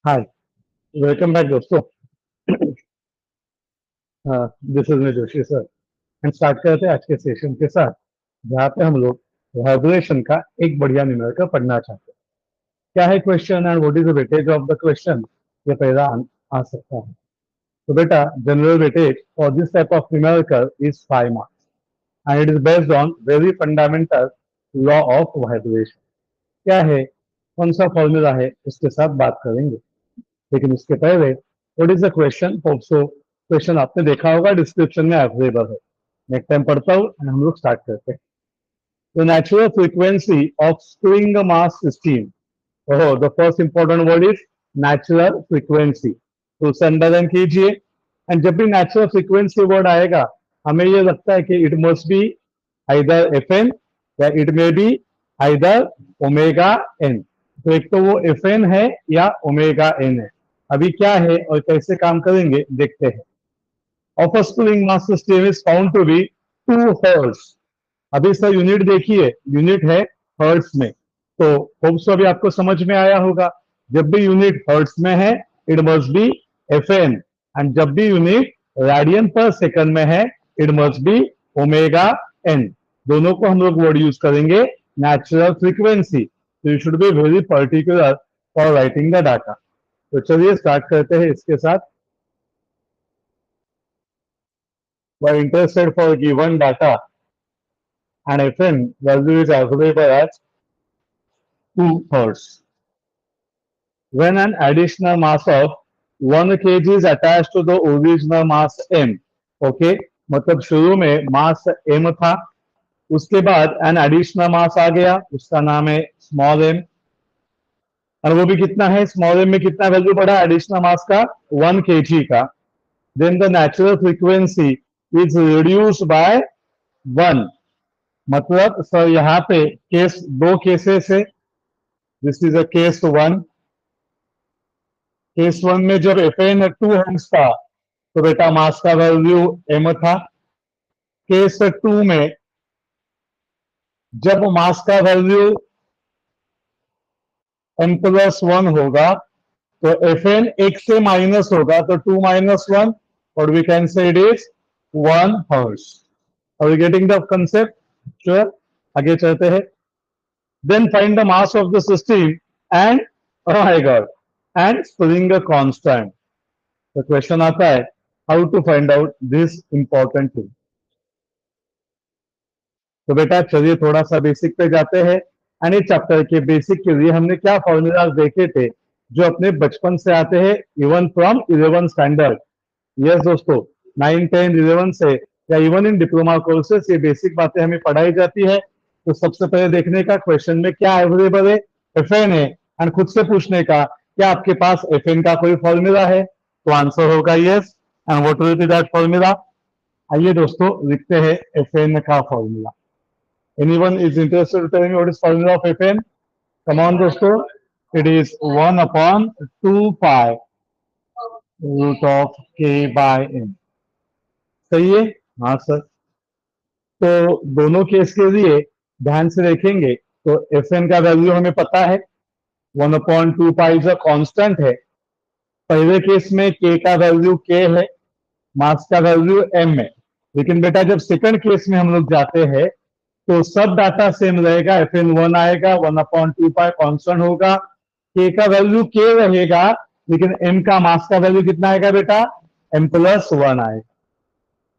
हाय, welcome back दोस्तों। This is me Joshi sir. हम start करते हैं आज के सेशन के साथ, जहाँ पे हम लोग वाइब्रेशन का एक बढ़िया न्यूमेरिकल पढ़ना चाहते हैं। क्या है question and what is the weightage of the question, ये पहला आ सकता है। तो बेटा, general weightage for this type of numerical is 5 marks and it is based on very fundamental law of vibration. क्या है, कौन सा फॉर्मूला है, उसके साथ बात करेंगे। लेकिन उसके पहले what is the question. Hope so question आपने देखा होगा, डिस्क्रिप्शन में अवेलेबल है। नेक्स्ट टाइम पढ़ता हूँ एंड हम लोग स्टार्ट करते हैं। The natural frequency of spring mass system. Oh, the first important word is natural frequency, तो उसे अंडरलाइन कीजिए। एंड जब भी नेचुरल फ्रीक्वेंसी वर्ड आएगा, हमें ये लगता है कि it must be either F N या it may be either omega N. तो एक तो वो एफ एन है या ओमेगा एन है। अभी क्या है और कैसे काम करेंगे देखते हैं। Of a spring mass system is found to be 2 hertz. अभी इसका यूनिट देखिए, यूनिट है हर्ट्ज में। तो होप्स अभी आपको समझ में आया होगा। जब भी यूनिट हर्ट्ज में है, it must be f n. And जब भी यूनिट रेडियन पर सेकंड में है, it must be omega n. दोनों को हम लोग वर्ड यूज करेंगे नेचुरल फ्रीक्वेंसी। तो you should be very particular for writing the data. तो चलिए स्टार्ट करते हैं इसके साथ। We're interested for given data and Fn value is available as 2 hertz. When an additional mass of 1 kg is attached to the original mass m, okay, मतलब शुरू में मास m था, उसके बाद एन एडिशनल मास आ गया, उसका नाम है स्मॉल m। और वो भी कितना है, स्मॉल m में कितना वैल्यू बढ़ा एडिशनल मास का, 1 kg का। Then the natural frequency is reduced by 1। मतलब सर यहाँ पे केस दो केसेस है। This is a case 1। Case 1 में जब एफ एन 2 हर्ट्ज था, तो बेटा मास का वैल्यू m था। केस 2 में जब मास का वैल्यू m+1 होगा, तो एफ एन 1 से माइनस होगा, तो 2 - 1, और we can say it is 1 hertz. Are you getting the concept? Sure, आगे चलते हैं। Then find the mass of the system and, oh my god, and spring a constant. The question आता है, how to find out this important thing. तो बेटा चलिए थोड़ा सा बेसिक पे जाते हैं। एंड इस चैप्टर के बेसिक के लिए हमने क्या फॉर्मूलाज देखे थे जो अपने बचपन से आते हैं, इवन फ्रॉम 11 स्टैंडर्ड। यस दोस्तों, 9, 10, 11 से या इवन इन डिप्लोमा कोर्सेस ये बेसिक बातें हमें पढ़ाई जाती है। तो सबसे पहले देखने का क्वेश्चन में क्या अवेलेबल है, एफ एन है। एंड खुद से पूछने का, क्या आपके पास एफ एन का कोई फॉर्मूला है? तो आंसर होगा yes. And what will be that formula? आइए दोस्तों लिखते हैं एफ एन का फॉर्मूला। Anyone is interested to tell me what is formula of F N? Come on दोस्तों, it is 1/2 pi root of K by N. सही है? हाँ सर। तो दोनों केस के लिए ध्यान से देखेंगे तो एफ एन का वैल्यू हमें पता है, 1/2 पाई जो कांस्टेंट है। पहले केस में के का वैल्यू के है, मास का वैल्यू एम है। लेकिन बेटा जब सेकंड केस में हम लोग जाते हैं, तो सब डाटा सेम रहेगा। एफ एन 1 आएगा, 1/2 पाई कांस्टेंट होगा, के का वैल्यू के रहेगा, लेकिन एम का मास का वैल्यू कितना आएगा बेटा, m+1 आएगा।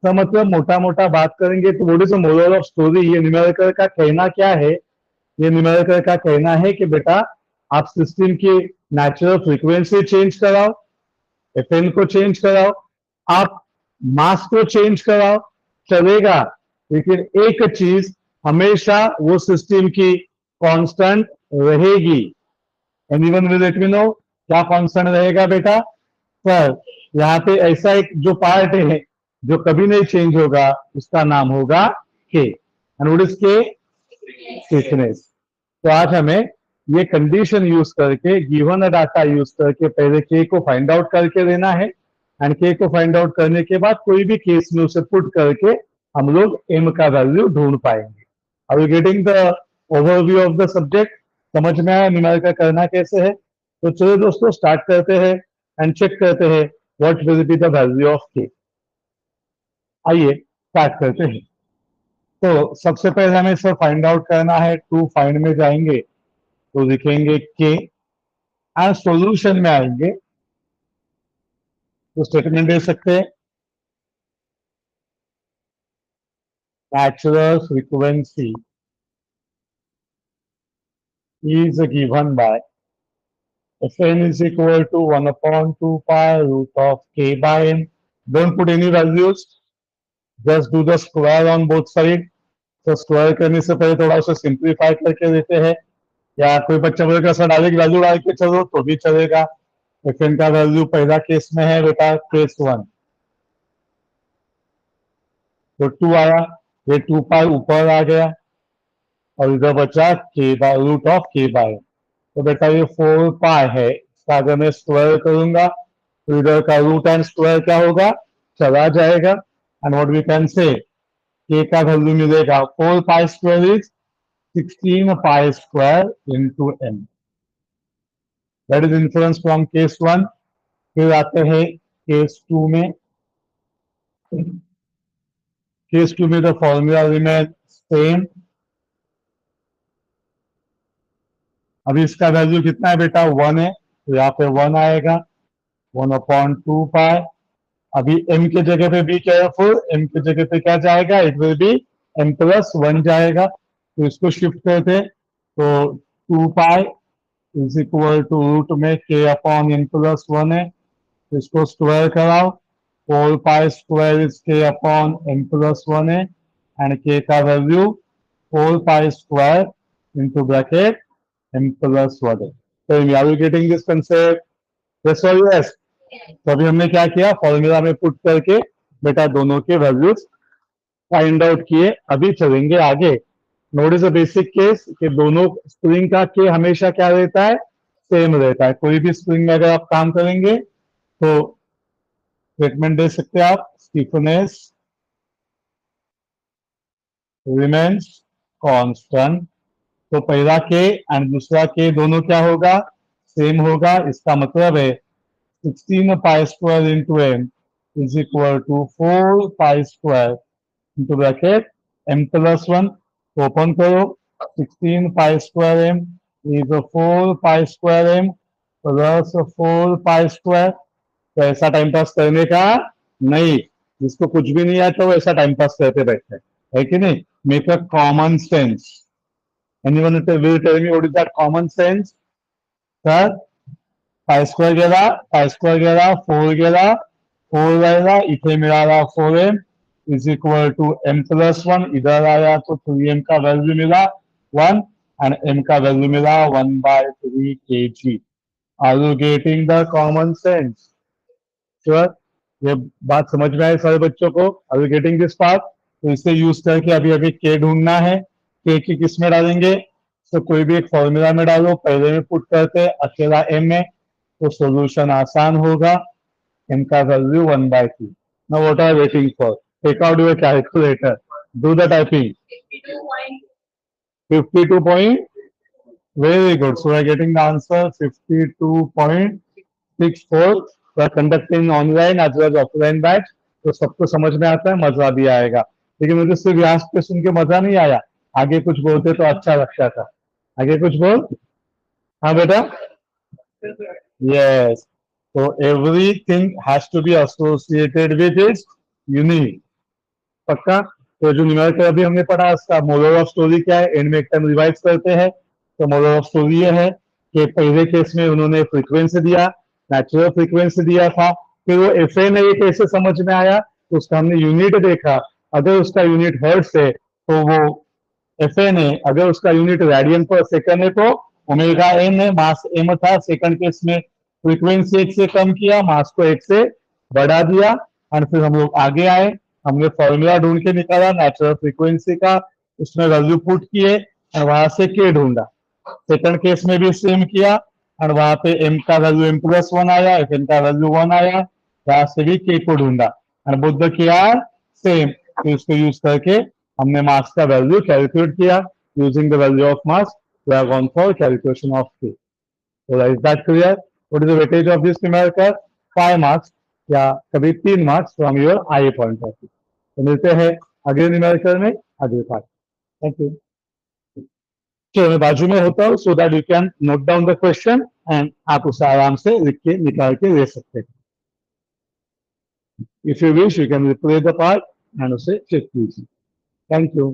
तो मतलब मोटा मोटा बात करेंगे तो what is the moral of story. ये न्यूमेरिकल का कहना क्या है? ये न्यूमेरिकल का कहना है कि बेटा आप सिस्टम की नेचुरल फ्रीक्वेंसी चेंज कराओ, एफ एन को चेंज कराओ, आप मास को चेंज कराओ, चलेगा। लेकिन एक चीज हमेशा वो सिस्टम की कांस्टेंट रहेगी। Anyone will let me know क्या कांस्टेंट रहेगा बेटा? सर यहाँ पे ऐसा एक जो पार्ट है जो कभी नहीं चेंज होगा, उसका नाम होगा के। एंड व्हाट इज के? थिकनेस। तो आज हमें ये कंडीशन यूज करके, गिवन डाटा यूज करके पहले के को फाइंड आउट करके लेना है। एंड के को फाइंड आउट करने के बाद कोई भी केस में उसे पुट करके हम लोग एम का वैल्यू ढूंढ पाएंगे। Are you getting the overview of the subject? समझ में आया न्यूमेरिकल करना कैसे है? तो चलिए दोस्तों स्टार्ट करते हैं एंड चेक करते हैं what will be the value of के। आइए स्टार्ट करते हैं। तो सबसे पहले हमें इसे फाइंड आउट करना है। टू फाइंड में जाएंगे तो लिखेंगे के एंड सॉल्यूशन में आएंगे तो स्टेटमेंट दे सकते हैं natural frequency is given by Fn is equal to 1 upon 2 pi root of k by n. Don't put any values, just do the square on both sides. तो स्क्वायर करने से पहले थोड़ा उसे सिंप्लीफाई करके देते हैं, या कोई बच्चा बोलेगा सर डायरेक्ट वैल्यू डाल के चलो तो भी चलेगा। Fn का वैल्यू पहला केस में है बेटा केस 1, तो 2 आया, ये 2 पाई ऊपर आ गया और इधर बचा के by root of K bye. तो बेटा ये 4 पाई है, इसका अगर मैं स्क्वायर करूंगा तो इधर का रूट एंड स्क्वायर क्या होगा, चला जाएगा। एंड व्हाट वी कैन से के का वैल्यू मिलेगा 4 pi square is 16 pi square into n। That is influence from case 1। फिर आते हैं केस 2 में। केस 2 में द फॉर्मूला रिमेन सेम। अभी इसका वैल्यू कितना है बेटा 1 है, तो यहाँ पे 1 आएगा 1 अपॉन 2 पाई। अभी m के जगह पे बी केयरफुल, m के जगह पे क्या जाएगा, it will be m plus 1 जाएगा। तो इसको शिफ्ट करते तो 2 pi is equal to root में k अपॉन n प्लस 1 है, तो इसको स्क्वायर कराओ। 4 pi square is k upon n plus 1 है एंड k का value 4 pi square into bracket m plus 1 है। तो are you getting this concept? Yes or yes? तो अभी हमने क्या किया, फॉर्मूला में पुट करके बेटा दोनों के वैल्यूज फाइंड आउट किए। अभी चलेंगे आगे। नोटिस द बेसिक केस कि दोनों स्प्रिंग का के हमेशा क्या रहता है, सेम रहता है। कोई भी स्प्रिंग में अगर आप काम करेंगे तो स्टेटमेंट दे सकते हैं आप, स्टिफनेस रिमेन्स कांस्टेंट। तो पहला के एंड दूसरा के दोनों क्या होगा, सेम होगा। इसका मतलब है 16 pi square into m is equal to 4 pi square into bracket m plus 1। Open करो, 16 pi square m is 4 pi square m plus 4 pi square. तो ऐसा टाइम पास करने का नहीं, जिसको कुछ भी नहीं आता वो ऐसा टाइम पास करते बैठे है कि नहीं। Make a common sense. Anyone will tell me what is that common sense? Sir pi square गेला 4 गेला 4 रहेगा, इथे मिळाला 4m is equal to m plus 1। इधर आया तो 3m का वैल्यू मिला 1 एंड m का वैल्यू मिला 1/3 kg। Are you getting the common sense? Sure? ये बात समझ में आए सारे बच्चों को? Are you getting this part? तो इसे यूज करके अभी अभी के ढूंढना है। के की किस में डालेंगे, तो कोई भी एक फॉर्मूला में डालो, पहले में पुट करते अकेला m में, तो सॉल्यूशन आसान होगा। m का value 1/3। Now what are waiting for? Take out your calculator, do the typing. 52 point, very good. So we are getting the answer 52.64। we are conducting online as well as offline batch, तो सबको समझ में आता है, मजा भी आएगा। लेकिन मुझे सिर्फ यहाँ पे सुन के मजा नहीं आया, आगे कुछ बोलते तो अच्छा लगता था। आगे कुछ बोल। हाँ बेटा, यस। तो everything has to be associated with its unit. पक्का? तो जो न्यूमेरिकल अभी हमने पढ़ा उसका मोरल ऑफ स्टोरी क्या है, एंड में एक टाइम रिवाइज करते हैं। तो मोरल ऑफ स्टोरी ये है कि पहले केस में उन्होंने फ्रीक्वेंसी दिया, नेचुरल फ्रीक्वेंसी दिया था, फिर वो FN है ये कैसे समझ में आया, तो उसका हमने यूनिट देखा। अगर उसका यूनिट हर्ट्ज है तो वो FN है, अगर उसका यूनिट रेडियन पर सेकंड है तो ओमेगा n है, मास m था। सेकंड केस में फ्रीक्वेंसी 1 से कम किया, मास को 1 से बढ़ा दिया। और फिर हम लोग आगे आए, हमने फॉर्मूला ढूंढ के निकाला नेचुरल फ्रीक्वेंसी का, उसमें वैल्यू पुट किए और वहां से के ढूंढा। सेकंड केस में भी सेम किया और वहां पे m का वैल्यू m प्लस 1 आया, FN का वैल्यू 1 आया, वहां से भी के को ढूंढा और both the K are same. तो इसको यूज करके हमने मास का वैल्यू कैलकुलेट किया। Using the value of mass we have gone for calculation of K. Is that clear? What is the weightage of this numerical? 5 marks या कभी 3 marks from your I point of view. तो मिलते हैं अगले numerical में अगले part. Thank you. तो मैं बाजू में होता हूँ so that you can note down the question and आप उसे आराम से लिख के निकाल के ले सकते हैं। If you wish you can replay the part and उसे चेक कीजिए। Thank you.